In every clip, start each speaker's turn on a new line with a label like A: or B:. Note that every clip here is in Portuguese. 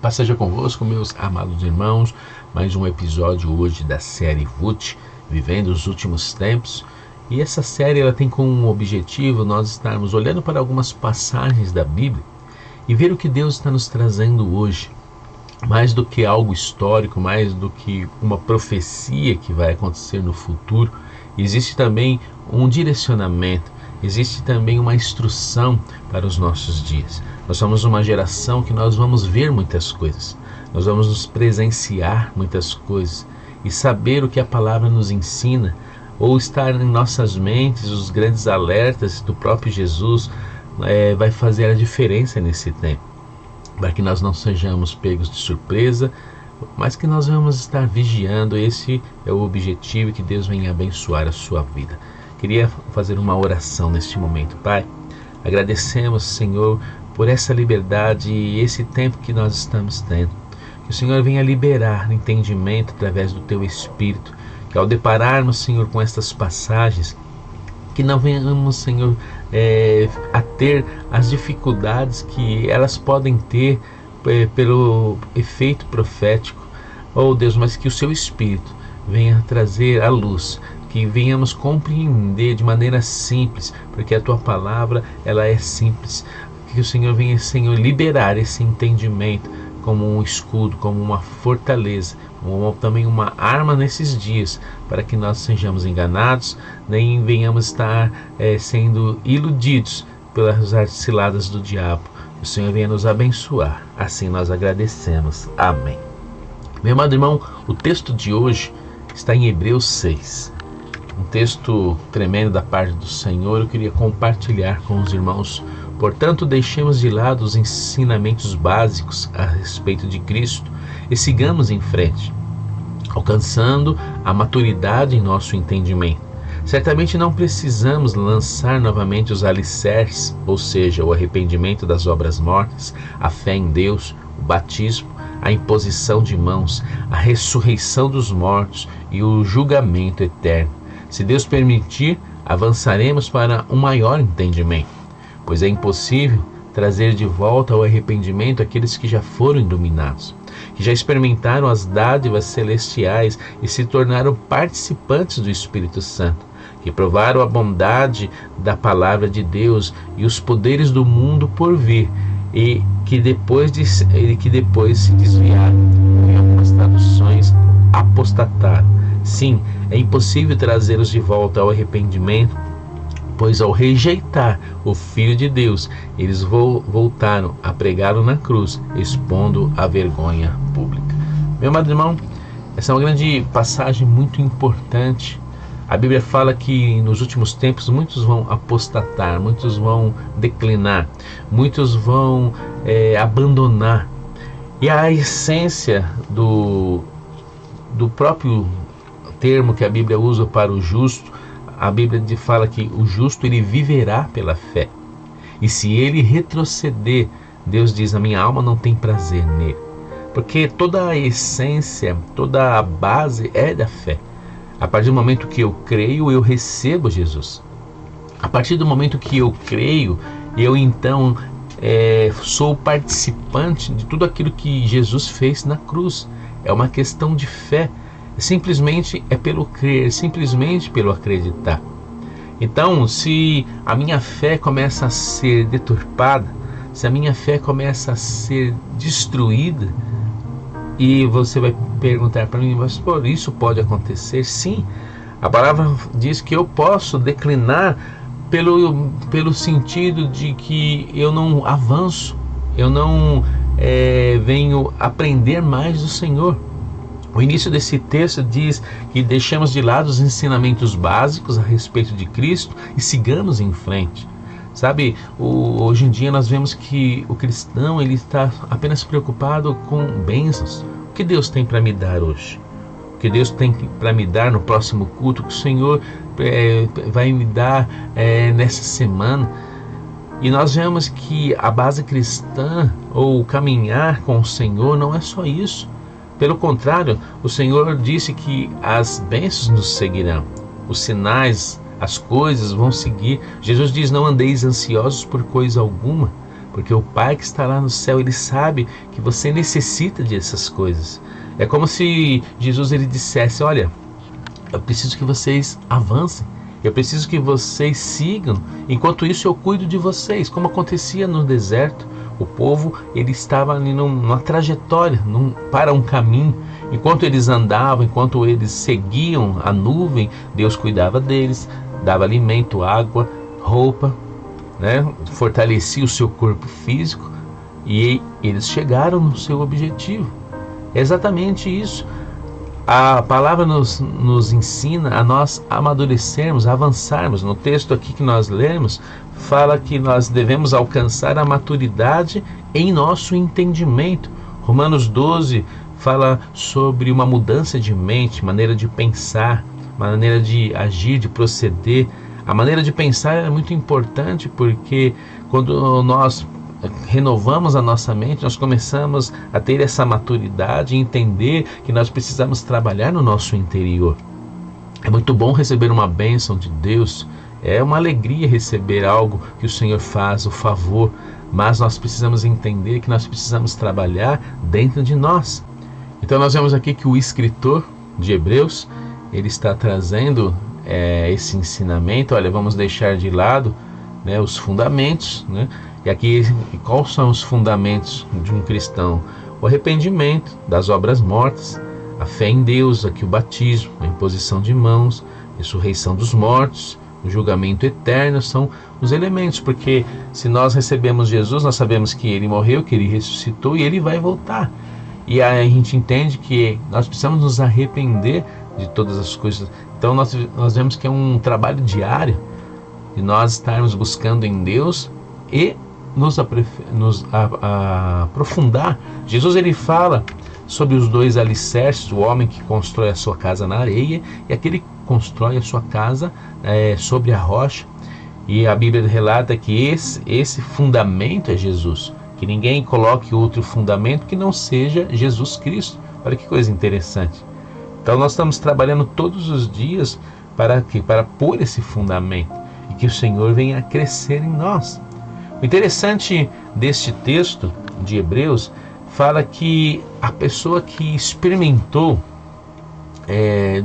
A: Paz seja convosco, meus amados irmãos, mais um episódio hoje da série VUT, Vivendo os Últimos Tempos. E essa série ela tem como objetivo nós estarmos olhando para algumas passagens da Bíblia e ver o que Deus está nos trazendo hoje. Mais do que algo histórico, mais do que uma profecia que vai acontecer no futuro, existe também um direcionamento, existe também uma instrução para os nossos dias. Nós somos uma geração que nós vamos ver muitas coisas, nós vamos nos presenciar muitas coisas e saber o que a palavra nos ensina, ou estar em nossas mentes os grandes alertas do próprio Jesus, vai fazer a diferença nesse tempo, para que nós não sejamos pegos de surpresa, mas que nós vamos estar vigiando. Esse é o objetivo, que Deus venha abençoar a sua vida. Queria fazer uma oração neste momento. Pai, agradecemos, Senhor, por essa liberdade e esse tempo que nós estamos tendo. Que o Senhor venha liberar entendimento através do Teu Espírito, que ao depararmos, Senhor, com estas passagens, que não venhamos, Senhor, a ter as dificuldades que elas podem ter pelo efeito profético. Oh Deus, mas que o Seu Espírito venha trazer a luz, que venhamos compreender de maneira simples, porque a Tua palavra ela é simples. Que o Senhor venha, Senhor, liberar esse entendimento como um escudo, como uma fortaleza, como também uma arma nesses dias, para que nós sejamos enganados, nem venhamos estar sendo iludidos pelas ciladas do diabo. O Senhor venha nos abençoar, assim nós agradecemos. Amém. Meu amado irmão, o texto de hoje está em Hebreus 6. Um texto tremendo da parte do Senhor, eu queria compartilhar com os irmãos. Portanto, deixemos de lado os ensinamentos básicos a respeito de Cristo e sigamos em frente, alcançando a maturidade em nosso entendimento. Certamente não precisamos lançar novamente os alicerces, ou seja, o arrependimento das obras mortas, a fé em Deus, o batismo, a imposição de mãos, a ressurreição dos mortos e o julgamento eterno. Se Deus permitir, avançaremos para um maior entendimento, pois é impossível trazer de volta ao arrependimento aqueles que já foram iluminados, que já experimentaram as dádivas celestiais e se tornaram participantes do Espírito Santo, que provaram a bondade da palavra de Deus e os poderes do mundo por vir, e que depois se desviaram. Em algumas traduções, apostataram. Sim, é impossível trazê-los de volta ao arrependimento, pois ao rejeitar o Filho de Deus, eles voltaram a pregá-lo na cruz, expondo a vergonha pública. Meu amado irmão, essa é uma grande passagem muito importante. A Bíblia fala que nos últimos tempos muitos vão apostatar, muitos vão declinar, muitos vão abandonar. E a essência do próprio termo que a Bíblia usa para o justo, a Bíblia fala que o justo ele viverá pela fé. E se ele retroceder, Deus diz: a minha alma não tem prazer nele. Porque toda a essência, toda a base é da fé. A partir do momento que eu creio, eu recebo Jesus. A partir do momento que eu creio, eu então sou participante de tudo aquilo que Jesus fez na cruz. É uma questão de fé. Simplesmente é pelo crer, simplesmente pelo acreditar. Então, se a minha fé começa a ser deturpada, se a minha fé começa a ser destruída, e você vai perguntar para mim: mas por isso pode acontecer? Sim, a palavra diz que eu posso declinar pelo sentido de que eu não avanço, eu não venho aprender mais do Senhor. O início desse texto diz que deixemos de lado os ensinamentos básicos a respeito de Cristo e sigamos em frente. Sabe, hoje em dia nós vemos que o cristão ele está apenas preocupado com bênçãos. O que Deus tem para me dar hoje? O que Deus tem para me dar no próximo culto? O que o Senhor vai me dar nessa semana? E nós vemos que a base cristã, ou caminhar com o Senhor, não é só isso. Pelo contrário, o Senhor disse que as bênçãos nos seguirão, os sinais, as coisas vão seguir. Jesus diz: não andeis ansiosos por coisa alguma, porque o Pai que está lá no céu, Ele sabe que você necessita dessas coisas. É como se Jesus ele dissesse: olha, eu preciso que vocês avancem, eu preciso que vocês sigam, enquanto isso eu cuido de vocês, como acontecia no deserto. O povo ele estava ali numa trajetória, para um caminho. Enquanto eles andavam, enquanto eles seguiam a nuvem, Deus cuidava deles, dava alimento, água, roupa, né? Fortalecia o seu corpo físico e eles chegaram no seu objetivo. É exatamente isso. A palavra nos ensina a nós amadurecermos, avançarmos. No texto aqui que nós lemos, fala que nós devemos alcançar a maturidade em nosso entendimento. Romanos 12 fala sobre uma mudança de mente, maneira de pensar, maneira de agir, de proceder. A maneira de pensar é muito importante, porque quando nós renovamos a nossa mente, nós começamos a ter essa maturidade e entender que nós precisamos trabalhar no nosso interior. É muito bom receber uma bênção de Deus, é uma alegria receber algo que o Senhor faz, o favor, mas nós precisamos entender que nós precisamos trabalhar dentro de nós. Então nós vemos aqui que o escritor de Hebreus, ele está trazendo esse ensinamento. Olha, vamos deixar de lado, né, os fundamentos, né? E aqui, quais são os fundamentos de um cristão? O arrependimento das obras mortas, a fé em Deus, aqui o batismo, a imposição de mãos, a ressurreição dos mortos, o julgamento eterno, são os elementos, porque se nós recebemos Jesus, nós sabemos que Ele morreu, que Ele ressuscitou e Ele vai voltar. E aí a gente entende que nós precisamos nos arrepender de todas as coisas. Então nós vemos que é um trabalho diário de nós estarmos buscando em Deus e nos aprofundar. Jesus ele fala sobre os dois alicerces, o homem que constrói a sua casa na areia e aquele que constrói a sua casa sobre a rocha. E a Bíblia relata que esse fundamento é Jesus, que ninguém coloque outro fundamento que não seja Jesus Cristo. Olha que coisa interessante. Então nós estamos trabalhando todos os dias para pôr esse fundamento e que o Senhor venha a crescer em nós. O interessante deste texto de Hebreus fala que a pessoa que experimentou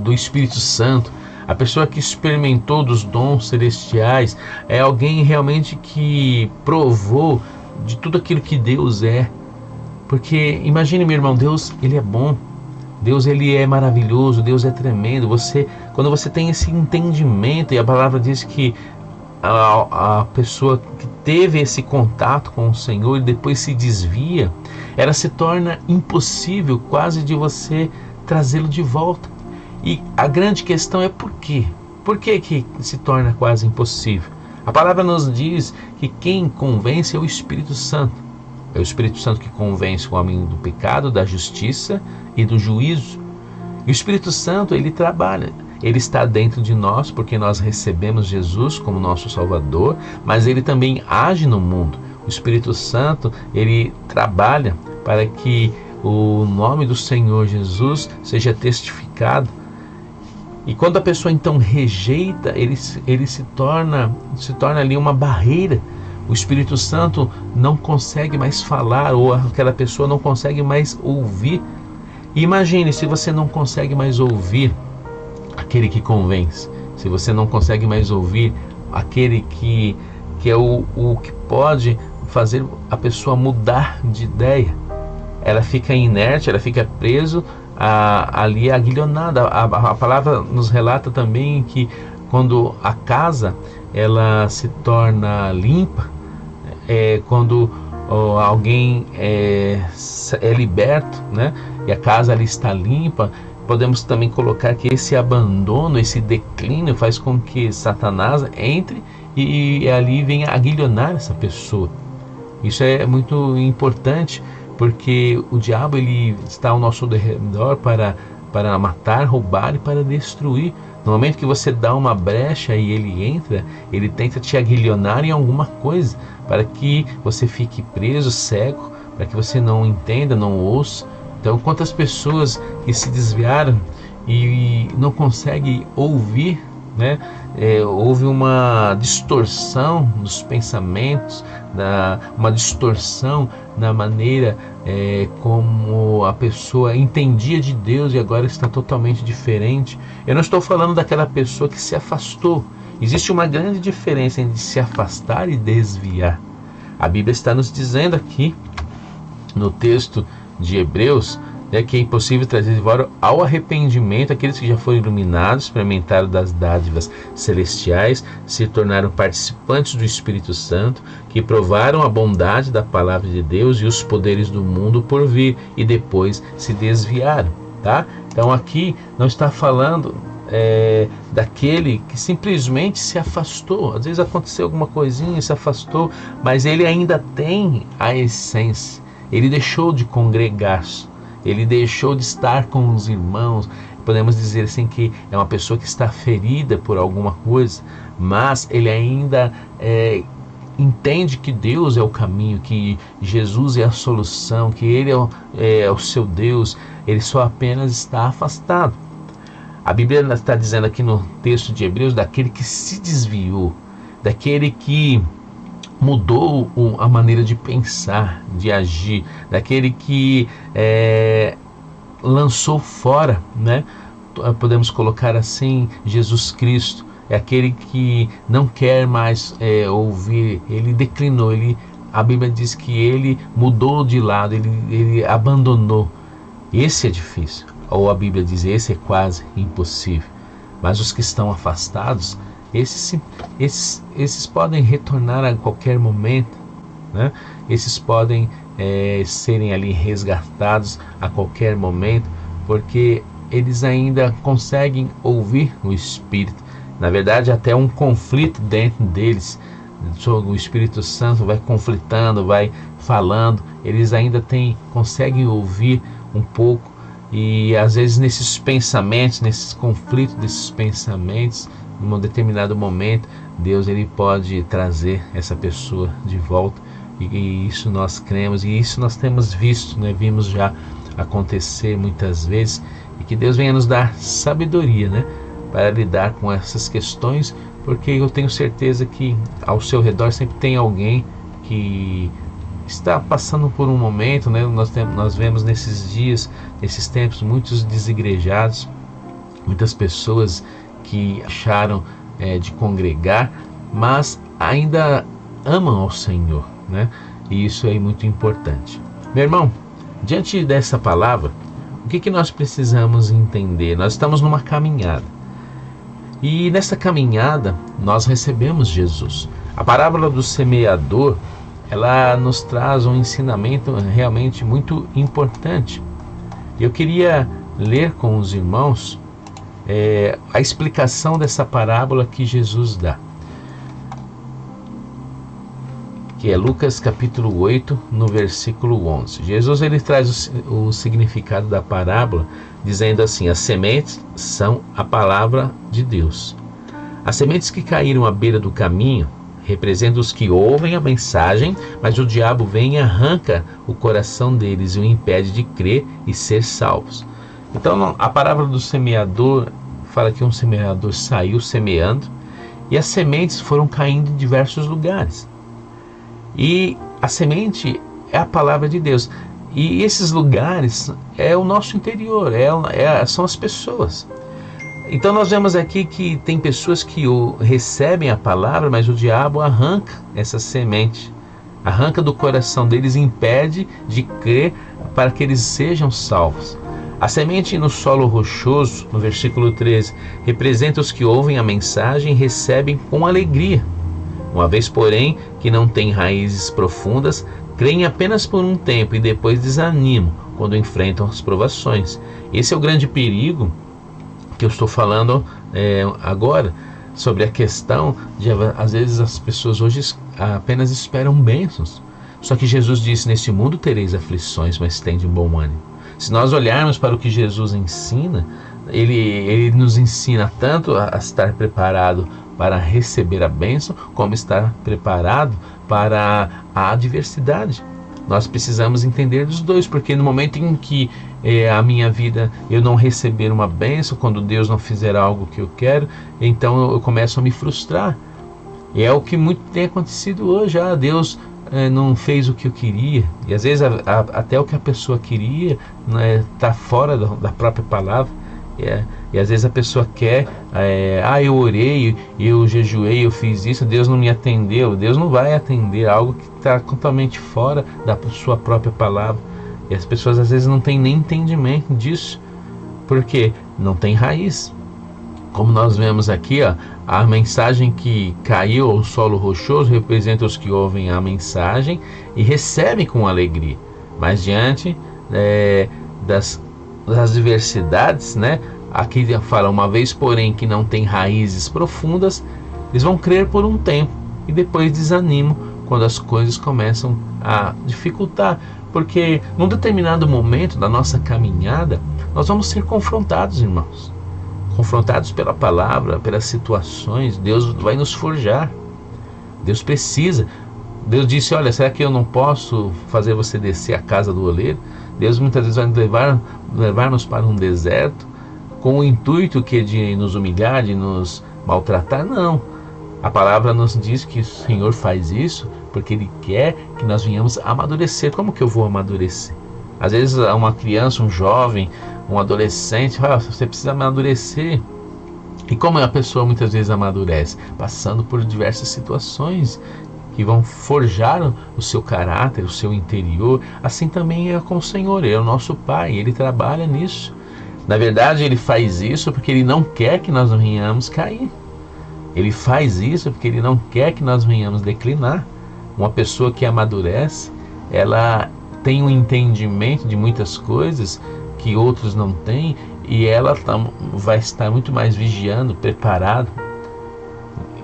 A: do Espírito Santo, a pessoa que experimentou dos dons celestiais, é alguém realmente que provou de tudo aquilo que Deus é. Porque imagine, meu irmão, Deus ele é bom, Deus ele é maravilhoso, Deus é tremendo. Quando você tem esse entendimento, e a palavra diz que a pessoa que teve esse contato com o Senhor e depois se desvia, ela se torna impossível quase de você trazê-lo de volta. E a grande questão é por quê? Por que se torna quase impossível? A palavra nos diz que quem convence é o Espírito Santo. É o Espírito Santo que convence o homem do pecado, da justiça e do juízo. E o Espírito Santo, ele trabalha. Ele está dentro de nós porque nós recebemos Jesus como nosso Salvador, mas ele também age no mundo. O Espírito Santo, ele trabalha para que o nome do Senhor Jesus seja testificado. E quando a pessoa então rejeita, ele se torna ali uma barreira. O Espírito Santo não consegue mais falar, ou aquela pessoa não consegue mais ouvir. E imagine, se você não consegue mais ouvir aquele que convence, se você não consegue mais ouvir aquele que é o que pode fazer a pessoa mudar de ideia, ela fica inerte, ela fica preso ali aguilhonada. A palavra nos relata também que quando a casa ela se torna limpa, quando alguém é liberto, né, e a casa ali está limpa, podemos também colocar que esse abandono, esse declínio faz com que Satanás entre e ali venha aguilhonar essa pessoa. Isso é muito importante, porque o diabo ele está ao nosso redor para matar, roubar e para destruir. No momento que você dá uma brecha e ele entra, ele tenta te aguilhonar em alguma coisa, para que você fique preso, cego, para que você não entenda, não ouça. Então, quantas pessoas que se desviaram e não conseguem ouvir né? Houve uma distorção nos pensamentos, uma distorção na maneira como a pessoa entendia de Deus, e agora está totalmente diferente. Eu não estou falando daquela pessoa que se afastou. Existe uma grande diferença entre se afastar e desviar. A Bíblia está nos dizendo aqui, no texto de Hebreus, que é impossível trazer de volta ao arrependimento aqueles que já foram iluminados, experimentaram das dádivas celestiais, se tornaram participantes do Espírito Santo, que provaram a bondade da palavra de Deus e os poderes do mundo por vir, e depois se desviaram, tá? Então aqui não está falando daquele que simplesmente se afastou. Às vezes aconteceu alguma coisinha, se afastou, mas ele ainda tem a essência. Ele deixou de congregar, ele deixou de estar com os irmãos. Podemos dizer assim que é uma pessoa que está ferida por alguma coisa, mas ele ainda entende que Deus é o caminho, que Jesus é a solução, que Ele é o seu Deus. Ele só apenas está afastado. A Bíblia está dizendo aqui no texto de Hebreus daquele que se desviou, daquele que mudou a maneira de pensar, de agir, daquele que lançou fora, né? Podemos colocar assim, Jesus Cristo. É aquele que não quer mais ouvir, ele declinou, a Bíblia diz que ele mudou de lado, ele abandonou. Esse é difícil, ou a Bíblia diz, esse é quase impossível. Mas os que estão afastados, esses podem retornar a qualquer momento, né? Esses podem serem ali resgatados a qualquer momento, porque eles ainda conseguem ouvir o Espírito. Na verdade, até um conflito dentro deles, o Espírito Santo vai conflitando, vai falando, eles ainda conseguem ouvir um pouco, e às vezes nesses pensamentos, nesses conflitos desses pensamentos, em um determinado momento, Deus ele pode trazer essa pessoa de volta, e isso nós cremos, e isso nós temos visto, né? Vimos já acontecer muitas vezes, e que Deus venha nos dar sabedoria, né? Para lidar com essas questões, porque eu tenho certeza que ao seu redor sempre tem alguém que está passando por um momento, né? Nós vemos nesses dias, nesses tempos, muitos desigrejados, muitas pessoas que acharam de congregar, mas ainda amam ao Senhor, né? E isso é muito importante. Meu irmão, diante dessa palavra, o que nós precisamos entender? Nós estamos numa caminhada. E nessa caminhada nós recebemos Jesus. A parábola do semeador, ela nos traz um ensinamento realmente muito importante. Eu queria ler com os irmãos a explicação dessa parábola que Jesus dá, que é Lucas capítulo 8, no versículo 11. Jesus ele traz o significado da parábola, dizendo assim: as sementes são a palavra de Deus. As sementes que caíram à beira do caminho representam os que ouvem a mensagem, mas o diabo vem e arranca o coração deles e o impede de crer e ser salvos. Então a parábola do semeador fala que um semeador saiu semeando, e as sementes foram caindo em diversos lugares. E a semente é a palavra de Deus. E esses lugares é o nosso interior, são as pessoas. Então nós vemos aqui que tem pessoas que recebem a palavra, mas o diabo arranca essa semente, arranca do coração deles e impede de crer para que eles sejam salvos. A semente no solo rochoso, no versículo 13, representa os que ouvem a mensagem e recebem com alegria. Uma vez, porém, que não têm raízes profundas, creem apenas por um tempo e depois desanimam quando enfrentam as provações. Esse é o grande perigo que eu estou falando agora, sobre a questão de, às vezes, as pessoas hoje apenas esperam bênçãos. Só que Jesus disse: neste mundo tereis aflições, mas tende bom ânimo. Se nós olharmos para o que Jesus ensina, ele nos ensina tanto a estar preparado para receber a bênção, como estar preparado para a adversidade. Nós precisamos entender dos dois, porque no momento em que a minha vida, eu não receber uma bênção, quando Deus não fizer algo que eu quero, então eu começo a me frustrar. E é o que muito tem acontecido hoje. Deus não fez o que eu queria. E às vezes até o que a pessoa queria está fora da própria palavra. E às vezes a pessoa quer, eu orei, eu jejuei, eu fiz isso, Deus não me atendeu. Deus não vai atender algo que está totalmente fora da sua própria palavra. E as pessoas às vezes não têm nem entendimento disso, porque não tem raiz. Como nós vemos aqui, a mensagem que caiu ao solo rochoso representa os que ouvem a mensagem e recebem com alegria. Mas diante das adversidades, aqui fala, uma vez porém que não tem raízes profundas, eles vão crer por um tempo e depois desanimam quando as coisas começam a dificultar. Porque num determinado momento da nossa caminhada, nós vamos ser confrontados, irmãos. Confrontados pela palavra, pelas situações. Deus vai nos forjar. Deus precisa. Deus disse, olha, será que eu não posso fazer você descer a casa do oleiro? Deus muitas vezes vai levar-nos para um deserto com o intuito de nos humilhar, de nos maltratar. Não. A palavra nos diz que o Senhor faz isso porque Ele quer que nós venhamos amadurecer. Como que eu vou amadurecer? Às vezes uma criança, um jovem, um adolescente, você precisa amadurecer. E como a pessoa muitas vezes amadurece? Passando por diversas situações que vão forjar o seu caráter, o seu interior. Assim também é com o Senhor, Ele é o nosso Pai, Ele trabalha nisso. Na verdade, Ele faz isso porque Ele não quer que nós venhamos cair. Ele faz isso porque Ele não quer que nós venhamos declinar. Uma pessoa que amadurece, ela tem um entendimento de muitas coisas que outros não têm, e ela vai estar muito mais vigiando, preparado.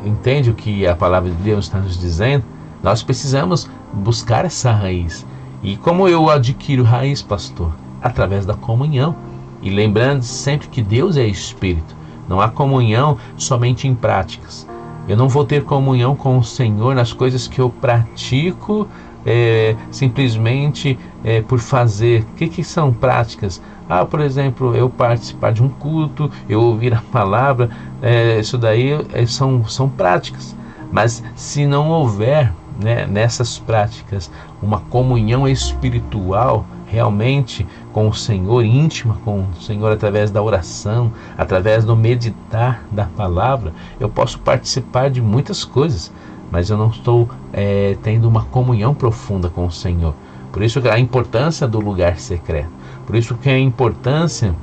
A: Entende o que a palavra de Deus está nos dizendo? Nós precisamos buscar essa raiz. E como eu adquiro raiz, pastor? Através da comunhão. E lembrando sempre que Deus é Espírito. Não há comunhão somente em práticas. Eu não vou ter comunhão com o Senhor nas coisas que eu pratico simplesmente por fazer. O que são práticas? Por exemplo, eu participar de um culto, eu ouvir a palavra, isso daí são práticas. Mas se não houver nessas práticas uma comunhão espiritual realmente com o Senhor, íntima com o Senhor, através da oração, através do meditar da palavra, eu posso participar de muitas coisas, mas eu não estou tendo uma comunhão profunda com o Senhor. Por isso a importância do lugar secreto, por isso que a importância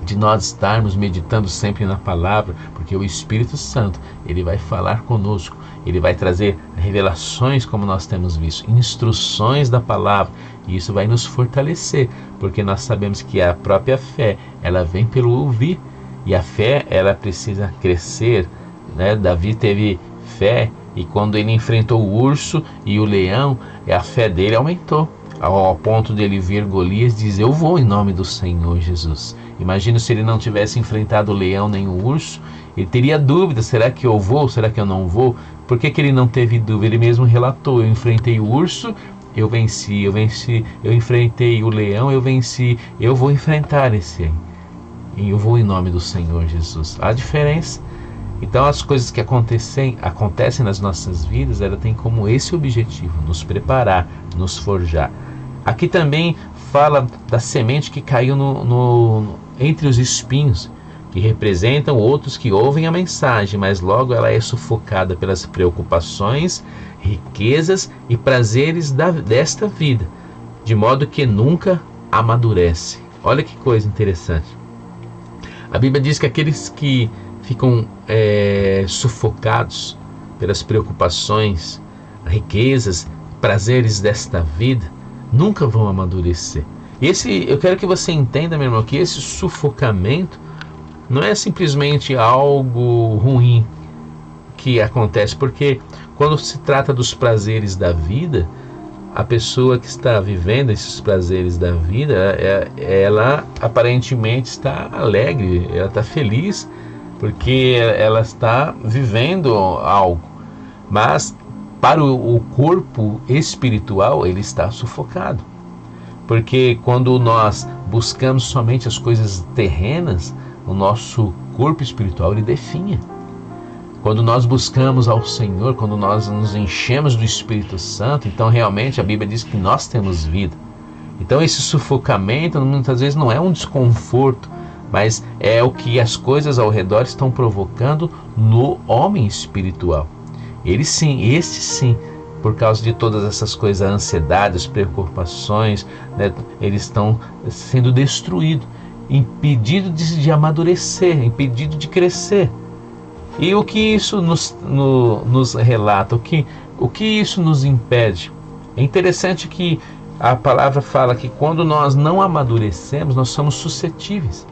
A: de nós estarmos meditando sempre na palavra, porque o Espírito Santo, Ele vai falar conosco, Ele vai trazer revelações, como nós temos visto, instruções da palavra, e isso vai nos fortalecer, porque nós sabemos que a própria fé, ela vem pelo ouvir, e a fé, ela precisa crescer, Davi teve fé, e quando ele enfrentou o urso e o leão, a fé dele aumentou, ao ponto de ele ver Golias e dizer, eu vou em nome do Senhor Jesus. Imagina se ele não tivesse enfrentado o leão nem o urso, ele teria dúvida, será que eu vou, será que eu não vou? Por que ele não teve dúvida? Ele mesmo relatou, eu enfrentei o urso, eu venci, eu enfrentei o leão, eu venci, eu vou enfrentar esse aí. E eu vou em nome do Senhor Jesus. Há diferença. Então as coisas que acontecem nas nossas vidas, ela tem como esse objetivo, nos preparar, nos forjar. Aqui também fala da semente que caiu entre os espinhos, que representam outros que ouvem a mensagem, mas logo ela é sufocada pelas preocupações, riquezas e prazeres desta vida, de modo que nunca amadurece. Olha que coisa interessante. A Bíblia diz que aqueles que ficam sufocados pelas preocupações, riquezas, prazeres desta vida, nunca vão amadurecer. Eu quero que você entenda, meu irmão, que esse sufocamento não é simplesmente algo ruim que acontece, porque quando se trata dos prazeres da vida, a pessoa que está vivendo esses prazeres da vida, ela aparentemente está alegre, ela está feliz, porque ela está vivendo algo, mas para o corpo espiritual ele está sufocado, Porque quando nós buscamos somente as coisas terrenas, o nosso corpo espiritual ele definha. Quando nós buscamos ao Senhor, quando nós nos enchemos do Espírito Santo, então realmente a Bíblia diz que nós temos vida. Então esse sufocamento muitas vezes não é um desconforto, mas é o que as coisas ao redor estão provocando no homem espiritual. Ele sim, este sim, por causa de todas essas coisas, a ansiedade, as preocupações, né, eles estão sendo destruídos, impedidos de amadurecer, impedidos de crescer. E o que isso nos relata? O que isso nos impede? É interessante que a palavra fala que quando nós não amadurecemos, nós somos suscetíveis.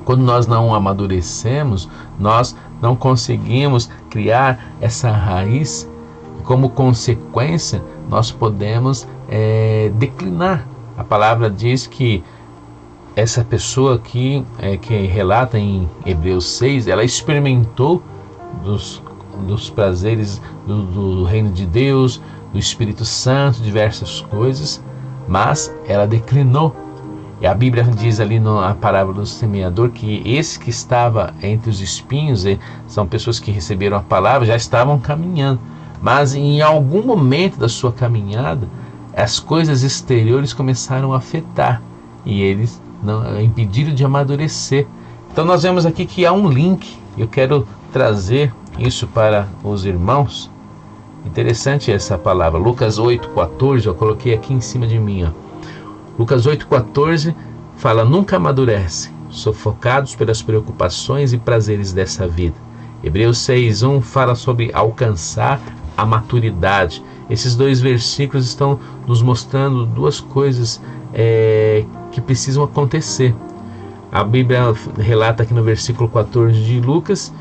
A: Quando nós não amadurecemos, nós não conseguimos criar essa raiz. Como consequência, nós podemos declinar. A palavra diz que essa pessoa aqui, que relata em Hebreus 6, ela experimentou dos prazeres do reino de Deus, do Espírito Santo, diversas coisas, mas ela declinou. E a Bíblia diz ali na parábola do semeador que esse que estava entre os espinhos, são pessoas que receberam a palavra, já estavam caminhando. Mas em algum momento da sua caminhada, as coisas exteriores começaram a afetar e eles não impediram de amadurecer. Então nós vemos aqui que há um link. Eu quero trazer isso para os irmãos. Interessante essa palavra. Lucas 8,14, eu coloquei aqui em cima de mim. Lucas 8,14 fala: nunca amadurecem, sufocados pelas preocupações e prazeres dessa vida. Hebreus 6,1 fala sobre alcançar a maturidade. Esses dois versículos estão nos mostrando duas coisas que precisam acontecer. A Bíblia relata aqui no versículo 14 de Lucas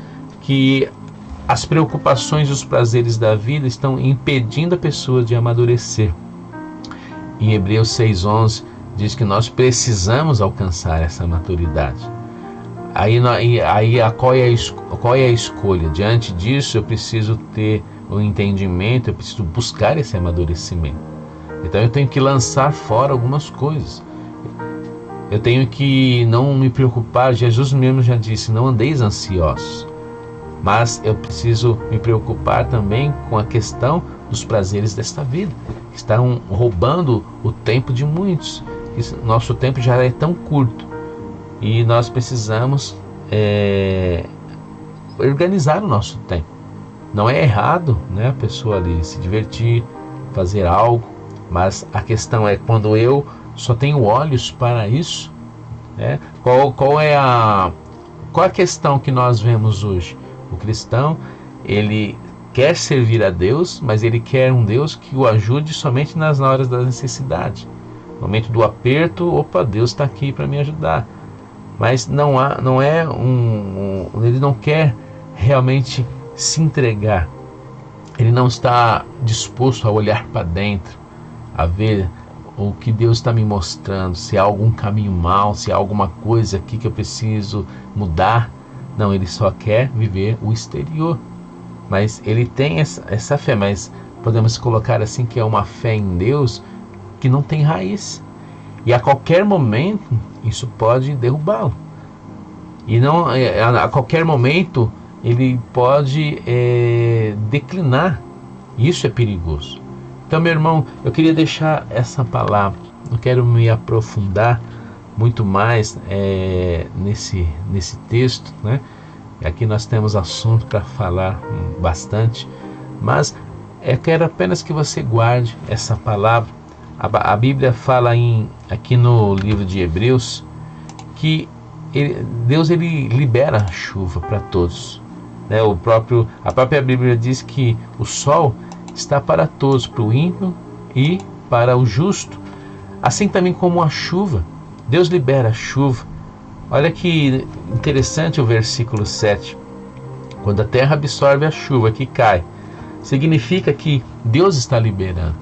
A: que as preocupações e os prazeres da vida estão impedindo a pessoa de amadurecer. Em Hebreus 6,11 diz que nós precisamos alcançar essa maturidade. Qual é a escolha? Diante disso, eu preciso ter o entendimento, eu preciso buscar esse amadurecimento. Então eu tenho que lançar fora algumas coisas. Eu tenho que não me preocupar. Jesus mesmo já disse: não andeis ansiosos. Mas eu preciso me preocupar também com a questão dos prazeres desta vida, que estão roubando o tempo de muitos. Nosso tempo já é tão curto e nós precisamos organizar o nosso tempo. Não é errado, né, a pessoa ali se divertir, fazer algo, mas a questão é quando eu só tenho olhos para isso, né? Qual é a questão que nós vemos hoje? O cristão, ele quer servir a Deus, mas ele quer um Deus que o ajude somente nas horas da necessidade. No momento do aperto, opa, Deus está aqui para me ajudar. Mas ele não quer realmente se entregar. Ele não está disposto a olhar para dentro, a ver o que Deus está me mostrando, se há algum caminho mau, se há alguma coisa aqui que eu preciso mudar. Não, ele só quer viver o exterior. Mas ele tem essa fé, mas podemos colocar assim que é uma fé em Deus que não tem raiz. E a qualquer momento isso pode derrubá-lo. E não, a qualquer momento ele pode declinar. Isso é perigoso. Então, meu irmão, eu queria deixar essa palavra. Não quero me aprofundar muito mais nesse texto, né? Aqui nós temos assunto para falar bastante, mas eu quero apenas que você guarde essa palavra. A Bíblia fala aqui no livro de Hebreus que Deus libera a chuva para todos, né? A própria Bíblia diz que o sol está para todos, para o ímpio e para o justo, assim também como a chuva. Deus libera a chuva. Olha que interessante o versículo 7. Quando a terra absorve a chuva que cai, significa que Deus está liberando.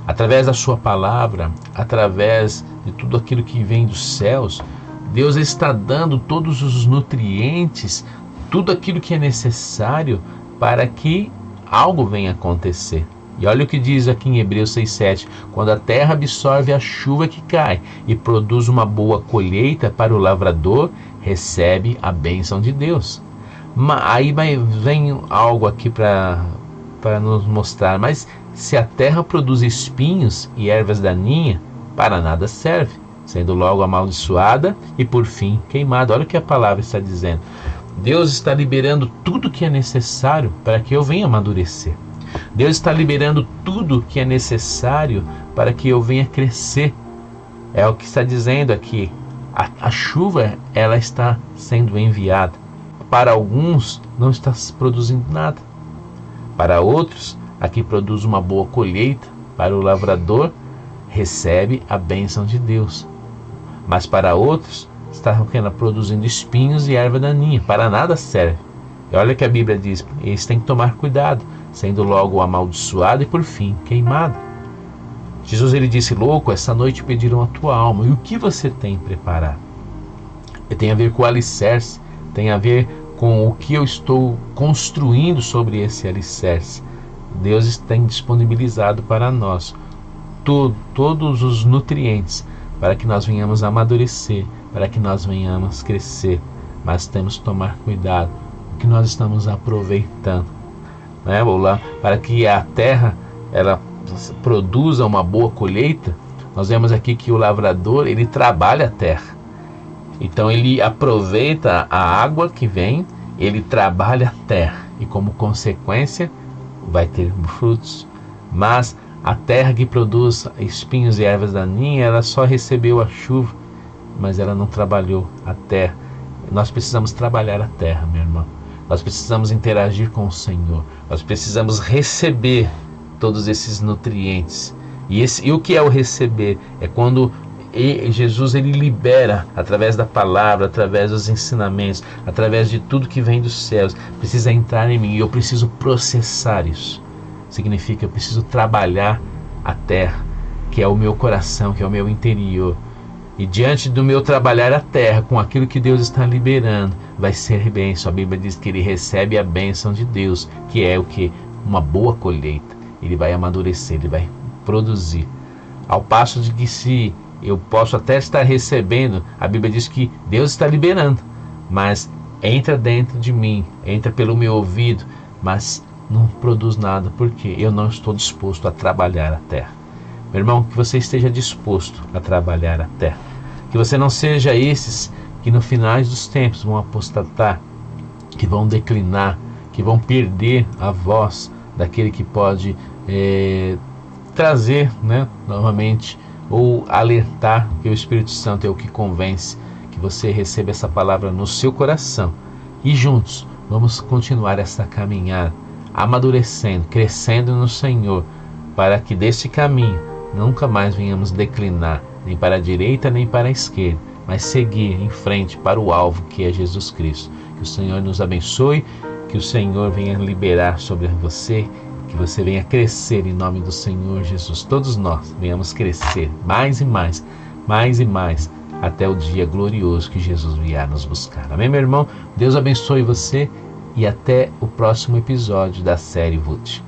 A: Através da sua palavra, através de tudo aquilo que vem dos céus, Deus está dando todos os nutrientes, tudo aquilo que é necessário para que algo venha acontecer. E olha o que diz aqui em Hebreus 6,7: quando a terra absorve a chuva que cai e produz uma boa colheita para o lavrador, recebe a bênção de Deus. Aí vem algo aqui para nos mostrar: mas se a terra produz espinhos e ervas daninhas, para nada serve, sendo logo amaldiçoada e por fim queimada. Olha o que a palavra está dizendo. Deus está liberando tudo que é necessário para que eu venha amadurecer. Deus está liberando tudo que é necessário para que eu venha crescer. É o que está dizendo aqui. A chuva, ela está sendo enviada. Para alguns não está produzindo nada. Para outros, aqui produz uma boa colheita. Para o lavrador, recebe a bênção de Deus. Mas para outros, está produzindo espinhos e erva daninha. Para nada serve. E olha que a Bíblia diz: eles têm que tomar cuidado, sendo logo amaldiçoado e por fim queimado. Jesus, ele disse: louco, essa noite pediram a tua alma. E o que você tem preparado? Tem a ver com o alicerce, tem a ver com o que eu estou construindo sobre esse alicerce. Deus tem disponibilizado para nós todos os nutrientes para que nós venhamos amadurecer, para que nós venhamos crescer. Mas temos que tomar cuidado o que nós estamos aproveitando, né? Para que a terra ela produza uma boa colheita. Nós vemos aqui que o lavrador, ele trabalha a terra. Então ele aproveita a água que vem, ele trabalha a terra e como consequência vai ter frutos. Mas a terra que produz espinhos e ervas daninhas, ela só recebeu a chuva, mas ela não trabalhou a terra. Nós precisamos trabalhar a terra, meu irmão. Nós precisamos interagir com o Senhor. Nós precisamos receber todos esses nutrientes. E o que é o receber? É quando Jesus, ele libera através da palavra, através dos ensinamentos, através de tudo que vem dos céus. Precisa entrar em mim e eu preciso processar isso. Significa que eu preciso trabalhar a terra, que é o meu coração, que é o meu interior. E diante do meu trabalhar a terra, com aquilo que Deus está liberando, vai ser bênção. A Bíblia diz que ele recebe a bênção de Deus, que é o que? Uma boa colheita. Ele vai amadurecer, ele vai produzir. Ao passo de que se eu posso até estar recebendo, a Bíblia diz que Deus está liberando, mas entra dentro de mim, entra pelo meu ouvido, mas não produz nada, porque eu não estou disposto a trabalhar a terra. Meu irmão, que você esteja disposto a trabalhar a terra. Que você não seja esses que no final dos tempos vão apostatar, que vão declinar, que vão perder a voz daquele que pode trazer, né, novamente, ou alertar, que o Espírito Santo é o que convence, que você receba essa palavra no seu coração. E juntos vamos continuar essa caminhada, amadurecendo, crescendo no Senhor, para que deste caminho nunca mais venhamos declinar, nem para a direita nem para a esquerda, mas seguir em frente para o alvo, que é Jesus Cristo. Que o Senhor nos abençoe, que o Senhor venha liberar sobre você, que você venha crescer em nome do Senhor Jesus. Todos nós venhamos crescer mais e mais, mais e mais, até o dia glorioso que Jesus vier nos buscar. Amém, meu irmão? Deus abençoe você e até o próximo episódio da série VUT.